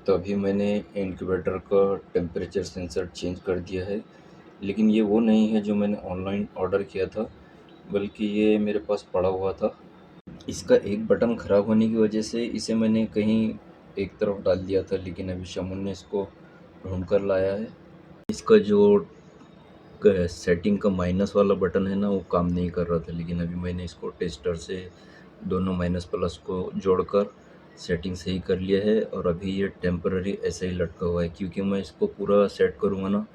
तो अभी मैंने इनक्यूबेटर का टेम्परेचर सेंसर चेंज कर दिया है, लेकिन ये वो नहीं है जो मैंने ऑनलाइन ऑर्डर किया था, बल्कि ये मेरे पास पड़ा हुआ था। इसका एक बटन ख़राब होने की वजह से इसे मैंने कहीं एक तरफ डाल दिया था, लेकिन अभी शमुन ने इसको ढूंढ कर लाया है। इसका जो सेटिंग का माइनस वाला बटन है ना, वो काम नहीं कर रहा था, लेकिन अभी मैंने इसको टेस्टर से दोनों माइनस प्लस को जोड़कर सेटिंग सही कर लिया है। और अभी ये टेम्पररी ऐसे ही लटका हुआ है, क्योंकि मैं इसको पूरा सेट करूँगा ना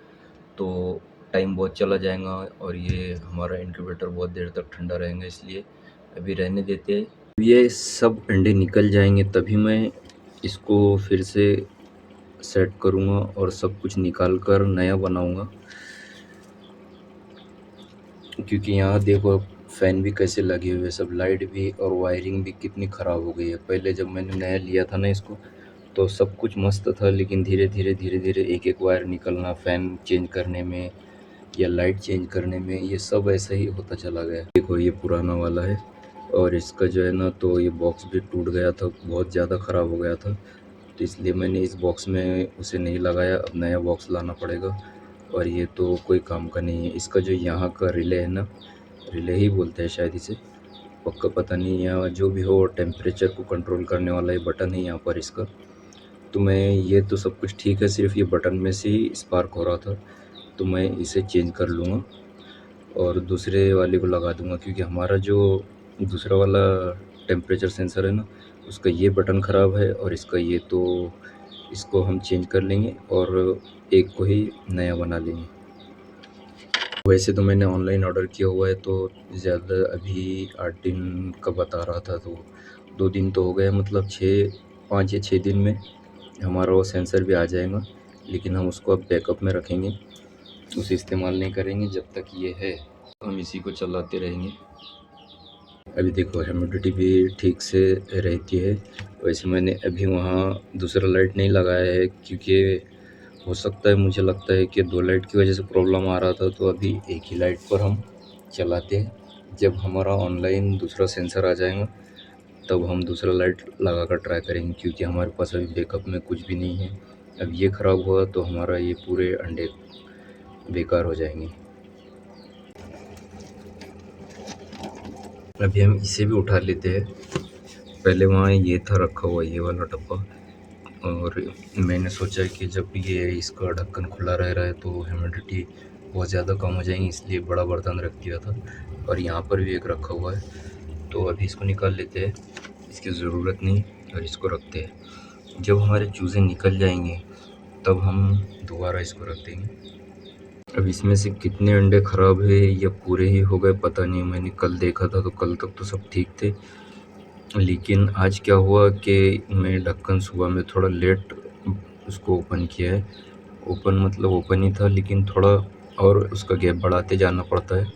तो टाइम बहुत चला जाएगा और ये हमारा इनक्यूबेटर बहुत देर तक ठंडा रहेगा, इसलिए अभी रहने देते हैं। ये सब अंडे निकल जाएंगे तभी मैं इसको फिर से सेट करूँगा और सब कुछ निकाल कर नया बनाऊँगा। क्योंकि यहाँ देखो फ़ैन भी कैसे लगे हुए, सब लाइट भी और वायरिंग भी कितनी ख़राब हो गई है। पहले जब मैंने नया लिया था ना इसको, तो सब कुछ मस्त था, लेकिन धीरे धीरे एक एक वायर निकलना, फ़ैन चेंज करने में या लाइट चेंज करने में, ये सब ऐसा ही होता चला गया। देखो ये पुराना वाला है और इसका जो है ना, तो ये बॉक्स भी टूट गया था, बहुत ज़्यादा ख़राब हो गया था, तो इसलिए मैंने इस बॉक्स में उसे नहीं लगाया। अब नया बॉक्स लाना पड़ेगा और ये तो कोई काम का नहीं है। इसका जो यहाँ का रिले है ना, रिले ही बोलते हैं शायद इसे, पक्का पता नहीं, यहाँ जो भी हो टेम्परेचर को कंट्रोल करने वाला ये बटन है यहाँ पर इसका। तो मैं ये तो सब कुछ ठीक है, सिर्फ ये बटन में से ही स्पार्क हो रहा था, तो मैं इसे चेंज कर लूँगा और दूसरे वाले को लगा दूँगा, क्योंकि हमारा जो दूसरा वाला टेम्परेचर सेंसर है ना, उसका ये बटन ख़राब है और इसका ये, तो इसको हम चेंज कर लेंगे और एक को ही नया बना लेंगे। वैसे तो मैंने ऑनलाइन ऑर्डर किया हुआ है, तो ज़्यादा अभी 8 दिन का बता रहा था, तो 2 दिन तो हो गए, मतलब 5 या 6 दिन में हमारा वो सेंसर भी आ जाएगा। लेकिन हम उसको अब बैकअप में रखेंगे, उसे इस्तेमाल नहीं करेंगे। जब तक ये है हम इसी को चलाते रहेंगे। अभी देखो ह्यूमिडिटी भी ठीक से रहती है। वैसे मैंने अभी वहाँ दूसरा लाइट नहीं लगाया है, क्योंकि हो सकता है, मुझे लगता है कि 2 लाइट की वजह से प्रॉब्लम आ रहा था, तो अभी एक ही लाइट पर हम चलाते हैं। जब हमारा ऑनलाइन दूसरा सेंसर आ जाएगा तब हम दूसरा लाइट लगा कर ट्राई करेंगे, क्योंकि हमारे पास अभी बैकअप में कुछ भी नहीं है। अब ये ख़राब हुआ तो हमारा ये पूरे अंडे बेकार हो जाएंगे। अभी हम इसे भी उठा लेते हैं। पहले वहाँ ये था रखा हुआ, ये वाला डब्बा, और मैंने सोचा कि जब ये इसका ढक्कन खुला रह रहा है तो ह्यूमिडिटी बहुत ज़्यादा कम हो जाएगी, इसलिए बड़ा बर्तन रख दिया था। और यहाँ पर भी एक रखा हुआ है, तो अभी इसको निकाल लेते हैं, इसकी ज़रूरत नहीं, और इसको रखते हैं। जब हमारे चूज़े निकल जाएंगे तब हम दोबारा इसको रख देंगे। अब इसमें से कितने अंडे ख़राब है या पूरे ही हो गए पता नहीं। मैंने कल देखा था तो कल तक तो सब ठीक थे, लेकिन आज क्या हुआ कि मैं ढक्कन सुबह में थोड़ा लेट उसको ओपन किया है। ओपन मतलब ओपन ही था, लेकिन थोड़ा और उसका गैप बढ़ाते जाना पड़ता है,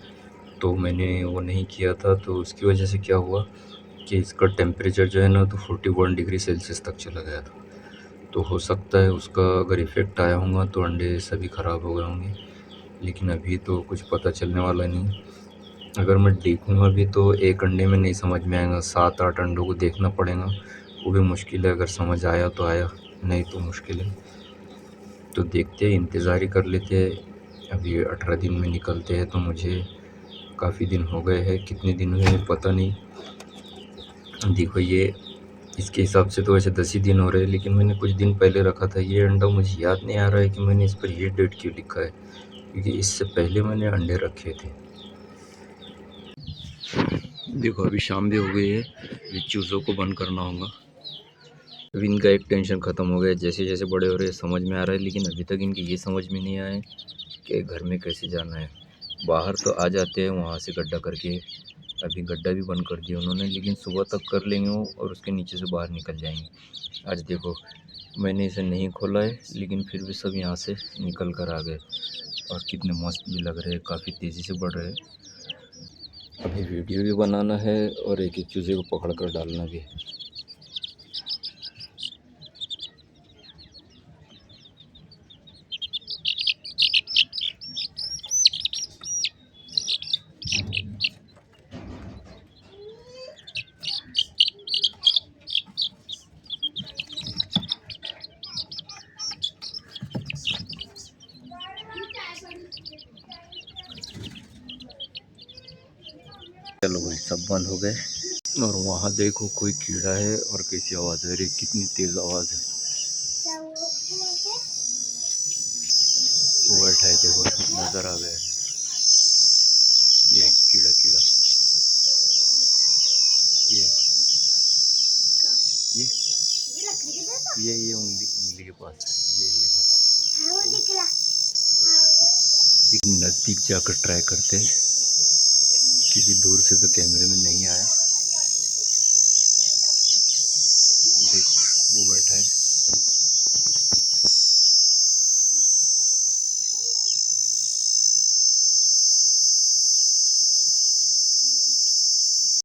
तो मैंने वो नहीं किया था। तो उसकी वजह से क्या हुआ कि इसका टेम्परेचर जो है ना, तो 41 डिग्री सेल्सियस तक चला गया था। तो हो सकता है उसका अगर इफ़ेक्ट आया होगा तो अंडे सभी ख़राब हो गए होंगे, लेकिन अभी तो कुछ पता चलने वाला नहीं। अगर मैं देखूँगा भी तो एक अंडे में नहीं समझ में आएगा, 7-8 अंडों को देखना पड़ेगा, वो भी मुश्किल है। अगर समझ आया तो आया, नहीं तो मुश्किल है। तो देखते हैं, इंतज़ार ही कर लेते हैं। अभी 18 दिन में निकलते हैं, तो मुझे काफ़ी दिन हो गए हैं, कितने दिन हुए पता नहीं। देखो ये इसके हिसाब से तो वैसे 10 ही दिन हो रहे हैं, लेकिन मैंने कुछ दिन पहले रखा था ये अंडा। मुझे याद नहीं आ रहा है कि मैंने इस पर ये डेट क्यों लिखा है, क्योंकि इससे पहले मैंने अंडे रखे थे। देखो अभी शाम भी हो गई है, ये चूज़ों को बंद करना होगा। अभी इनका एक टेंशन ख़त्म हो गया, जैसे जैसे बड़े हो रहे हैं समझ में आ रहा है, लेकिन अभी तक इनकी ये समझ में नहीं आया कि घर में कैसे जाना है। बाहर तो आ जाते हैं वहाँ से गड्ढा करके, अभी गड्ढा भी बंद कर दिया उन्होंने, लेकिन सुबह तक कर लेंगे वो और उसके नीचे से बाहर निकल जाएंगे। आज देखो मैंने इसे नहीं खोला है, लेकिन फिर भी सब यहाँ से निकल कर आ गए और कितने मस्त भी लग रहे हैं, काफ़ी तेज़ी से बढ़ रहे हैं। अभी वीडियो भी बनाना है और एक एक चूज़े को पकड़ कर डालना भी है। चलो भाई सब बंद हो गए। और वहाँ देखो कोई कीड़ा है और कैसी आवाज़ है, अरे कितनी तेज़ आवाज़ है। वो बैठा है देखो, नज़र आ गया। ये कीड़ा कीड़ा, ये ये ये उंगली उंगली के पास है, ये नज़दीक जाकर ट्राई करते हैं क्योंकि दूर से तो कैमरे में नहीं आया।